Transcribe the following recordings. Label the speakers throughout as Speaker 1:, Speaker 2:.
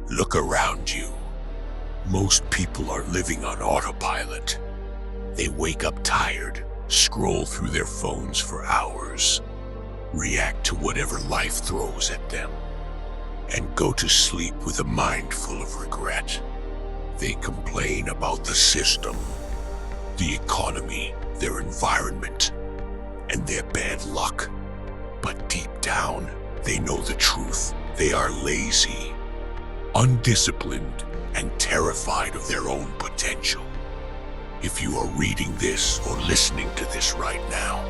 Speaker 1: Look around you. Most people are living on autopilot. They wake up tired, scroll through their phones for hours, react to whatever life throws at them, and go to sleep with a mind full of regret. They complain about the system, the economy, their environment, and their bad luck. But deep down, they know the truth. They are lazy, undisciplined, and terrified of their own potential. If you are reading this or listening to this right now,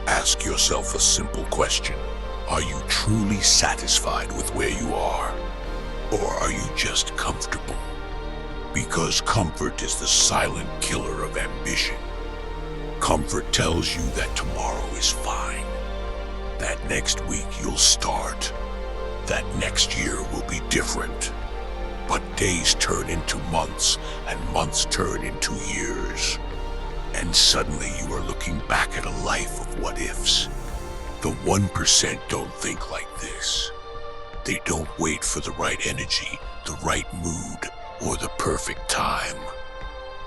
Speaker 1: ask yourself a simple question. Are you truly satisfied with where you are? Or are you just comfortable? Because comfort is the silent killer of ambition. Comfort tells you that tomorrow is fine, that next week you'll start, that next year will be different. But days turn into months, and months turn into years. And suddenly you are looking back at a life of what-ifs. The 1% don't think like this. They don't wait for the right energy, the right mood, or the perfect time.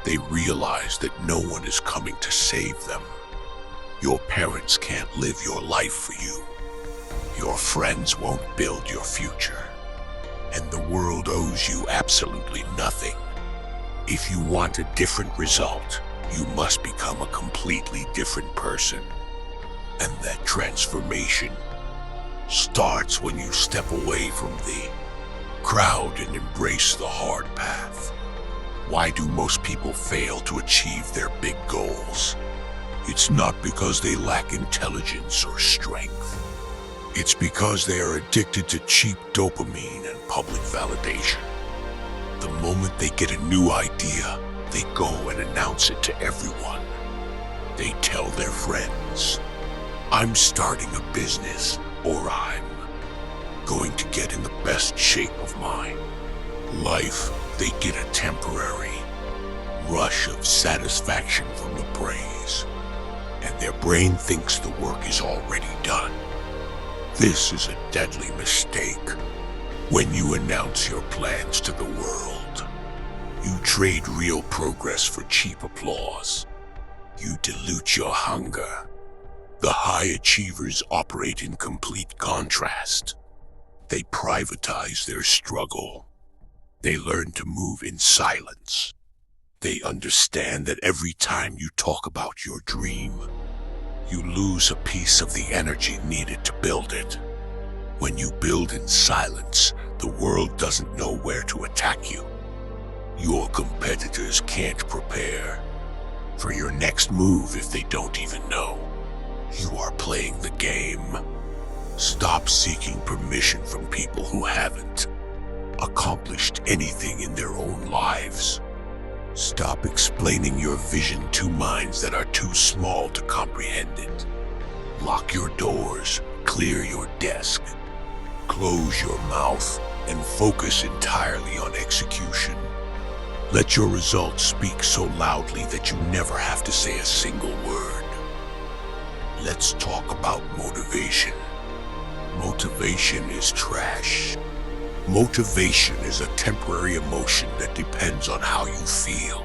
Speaker 1: They realize that no one is coming to save them. Your parents can't live your life for you. Your friends won't build your future. And the world owes you absolutely nothing. If you want a different result, you must become a completely different person. And that transformation starts when you step away from the crowd and embrace the hard path. Why do most people fail to achieve their big goals? It's not because they lack intelligence or strength. It's because they are addicted to cheap dopamine and public validation. The moment they get a new idea, they go and announce it to everyone. They tell their friends, I'm starting a business, or I'm going to get in the best shape of my life. They get a temporary rush of satisfaction from the praise, and their brain thinks the work is already done. This is a deadly mistake. When you announce your plans to the world, you trade real progress for cheap applause. You dilute your hunger. The high achievers operate in complete contrast. They privatize their struggle. They learn to move in silence. They understand that every time you talk about your dream, you lose a piece of the energy needed to build it. When you build in silence, the world doesn't know where to attack you. Your competitors can't prepare for your next move if they don't even know. You are playing the game. Stop seeking permission from people who haven't accomplished anything in their own lives. Stop explaining your vision to minds that are too small to comprehend it. Lock your doors, clear your desk, close your mouth, and focus entirely on execution. Let your results speak so loudly that you never have to say a single word. Let's talk about motivation. Motivation is trash. Motivation is a temporary emotion that depends on how you feel.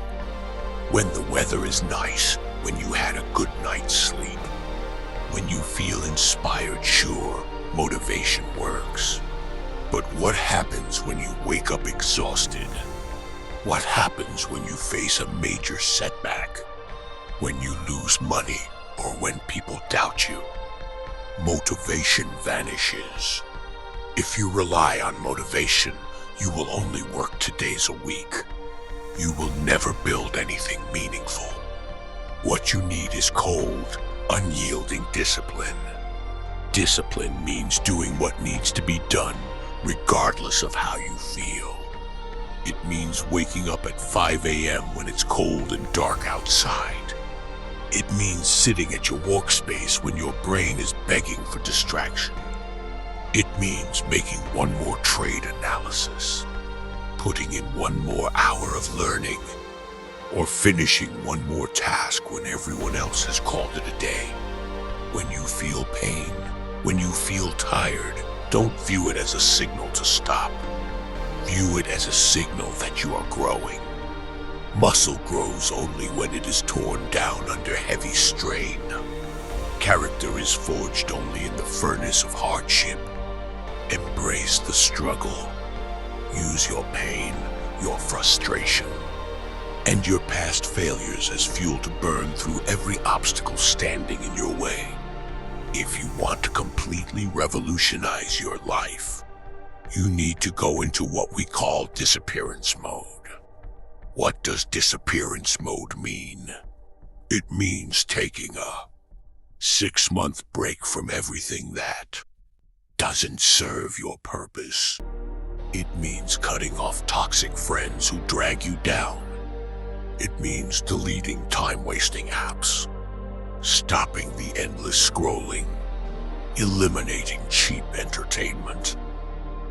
Speaker 1: When the weather is nice, when you had a good night's sleep, when you feel inspired, sure, motivation works. But what happens when you wake up exhausted? What happens when you face a major setback? When you lose money or when people doubt you? Motivation vanishes. If you rely on motivation, you will only work 2 days a week. You will never build anything meaningful. What you need is cold, unyielding discipline. Discipline means doing what needs to be done, regardless of how you feel. It means waking up at 5 a.m. when it's cold and dark outside. It means sitting at your workspace when your brain is begging for distraction. It means making one more trade analysis, putting in one more hour of learning, or finishing one more task when everyone else has called it a day. When you feel pain, when you feel tired, don't view it as a signal to stop. View it as a signal that you are growing. Muscle grows only when it is torn down under heavy strain. Character is forged only in the furnace of hardship. Embrace the struggle. Use your pain, your frustration, and your past failures as fuel to burn through every obstacle standing in your way. If you want to completely revolutionize your life, you need to go into what we call Disappearance Mode. What does Disappearance Mode mean? It means taking a 6-month break from everything that doesn't serve your purpose. It means cutting off toxic friends who drag you down. It means deleting time-wasting apps, stopping the endless scrolling, eliminating cheap entertainment,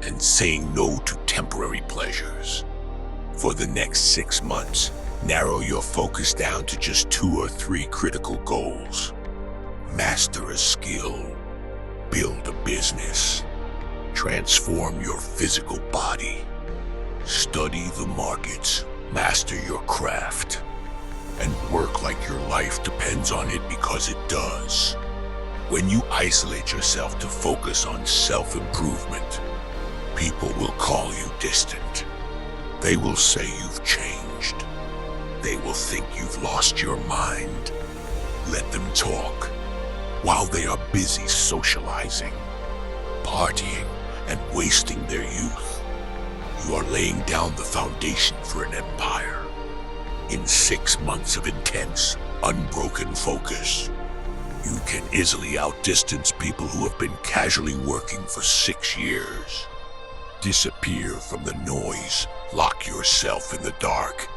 Speaker 1: and saying no to temporary pleasures. For the next 6 months, narrow your focus down to just 2 or 3 critical goals. Master a skill, build a business, transform your physical body, study the markets, master your craft, and work like your life depends on it, because it does. When you isolate yourself to focus on self-improvement, people will call you distant. They will say you've changed. They will think you've lost your mind. Let them talk while they are busy socializing, partying, and wasting their youth. You are laying down the foundation for an empire. In 6 months of intense, unbroken focus, you can easily outdistance people who have been casually working for 6 years. Disappear from the noise, lock yourself in the dark,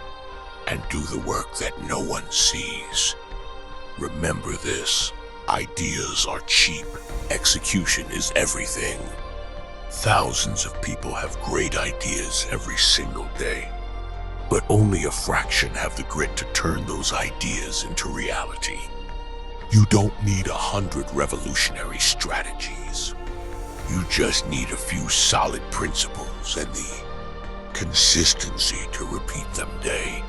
Speaker 1: and do the work that no one sees. Remember this, ideas are cheap, execution is everything. Thousands of people have great ideas every single day, but only a fraction have the grit to turn those ideas into reality. You don't need 100 revolutionary strategies. You just need a few solid principles and the consistency to repeat them day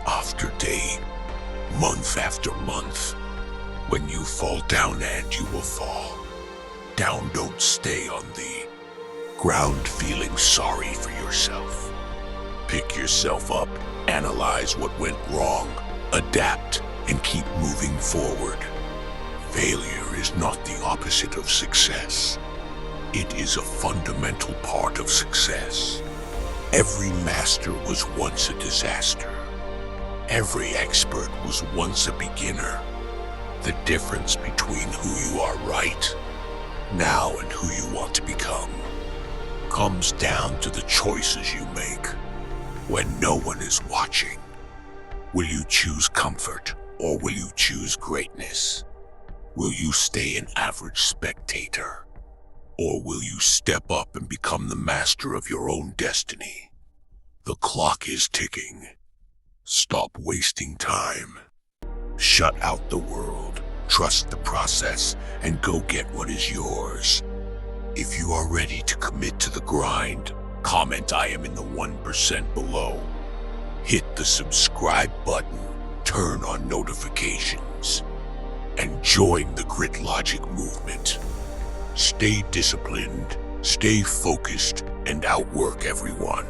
Speaker 1: after day, month after month. When you fall down, and you will fall down, don't stay on the ground feeling sorry for yourself. Pick yourself up, analyze what went wrong, adapt, and keep moving forward. Failure is not the opposite of success. It is a fundamental part of success. Every master was once a disaster. Every expert was once a beginner. The difference between who you are right now and who you want to become comes down to the choices you make when no one is watching. Will you choose comfort, or will you choose greatness? Will you stay an average spectator, or will you step up and become the master of your own destiny? The clock is ticking. Stop wasting time. Shut out the world, trust the process, and go get what is yours. If you are ready to commit to the grind, comment "I am in the 1% below." Hit the subscribe button, turn on notifications, and join the Grit Logic movement. Stay disciplined, stay focused, and outwork everyone.